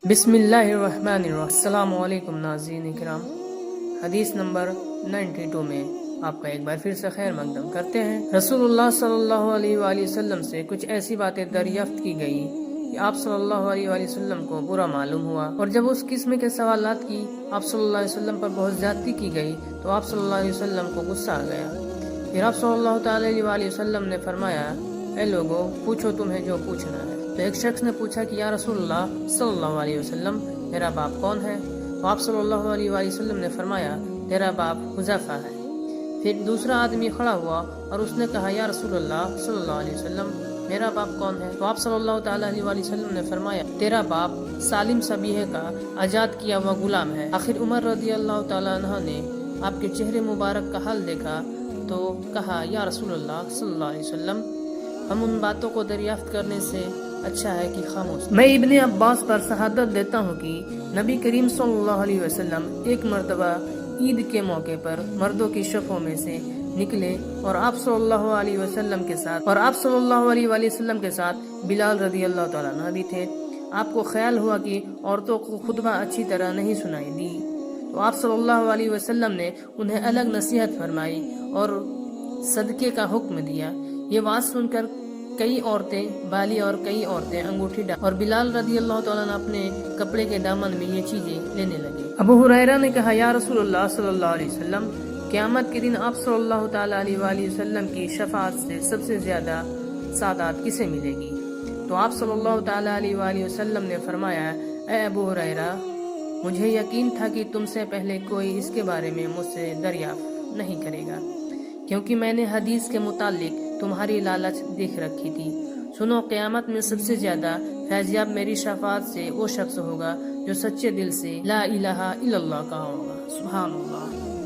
بسم اللہ الرحمن الرحیم۔ السلام علیکم ناظرین کرام، حدیث نمبر 92 میں آپ کا ایک بار پھر سے خیر مقدم کرتے ہیں۔ رسول اللہ صلی اللہ علیہ وآلہ وسلم سے کچھ ایسی باتیں دریافت کی گئی کہ آپ صلی اللہ علیہ وآلہ وسلم کو برا معلوم ہوا، اور جب اس قسم کے سوالات کی آپ صلی اللہ علیہ وسلم پر بہت زیادتی کی گئی تو آپ صلی اللہ علیہ وسلم کو غصہ آ گیا۔ پھر آپ صلی اللہ تعالی علیہ وآلہ وسلم نے فرمایا، اے لوگو، پوچھو تمہیں جو پوچھنا ہے۔ تو ایک شخص نے پوچھا کہ یا رسول اللہ صلی اللہ علیہ وسلم، میرا باپ کون ہے؟ تو آپ صلی اللہ علیہ وآلہ وسلم نے فرمایا، تیرا باپ حذیفہ ہے۔ پھر دوسرا آدمی کھڑا ہوا اور اس نے کہا، یا رسول اللہ صلی اللہ علیہ وسلم، میرا باپ کون ہے؟ تو آپ صلی اللہ تعالیٰ علیہ وآلہ وسلم نے فرمایا، تیرا باپ سالم سبیہ کا آزاد کیا ہوا غلام ہے۔ آخر عمر رضی اللہ تعالیٰ عنہ نے آپ کے چہرے مبارک کا حال دیکھا تو کہا، یا رسول اللہ صلی اللہ علیہ وسلم، ہم ان باتوں کو دریافت کرنے سے اچھا ہے کہ خاموش۔ میں ابن عباس پر شہادت دیتا ہوں کہ نبی کریم صلی اللہ علیہ وسلم ایک مرتبہ عید کے موقع پر مردوں کی صفوں میں سے نکلے اور آپ صلی اللہ علیہ وسلم کے ساتھ بلال رضی اللہ تعالیٰ عنہ بھی تھے۔ آپ کو خیال ہوا کہ عورتوں کو خطبہ اچھی طرح نہیں سنائی دی، تو آپ صلی اللہ علیہ وسلم نے انہیں الگ نصیحت فرمائی اور صدقے کا حکم دیا۔ یہ بات سن کر کئی عورتیں بالی اور کئی عورتیں انگوٹھی ڈال، اور بلال رضی اللہ تعالیٰ نے اپنے کپڑے کے دامن میں یہ چیزیں لینے لگے۔ ابو ہریرہ نے کہا، یا رسول اللہ صلی اللہ علیہ وسلم، قیامت کے دن آپ صلی اللہ تعالیٰ علیہ وآلہ وسلم کی شفاعت سے سب سے زیادہ سعادت کسے ملے گی؟ تو آپ صلی اللہ تعالیٰ علیہ وآلہ وسلم نے فرمایا، اے ابو ہریرہ، مجھے یقین تھا کہ تم سے پہلے کوئی اس کے بارے میں مجھ سے دریافت نہیں کرے گا، کیونکہ میں نے حدیث کے متعلق تمہاری لالچ دیکھ رکھی تھی۔ سنو، قیامت میں سب سے زیادہ فیضیاب میری شفاعت سے وہ شخص ہوگا جو سچے دل سے لا الہ الا اللہ کہا ہوگا۔ سبحان اللہ۔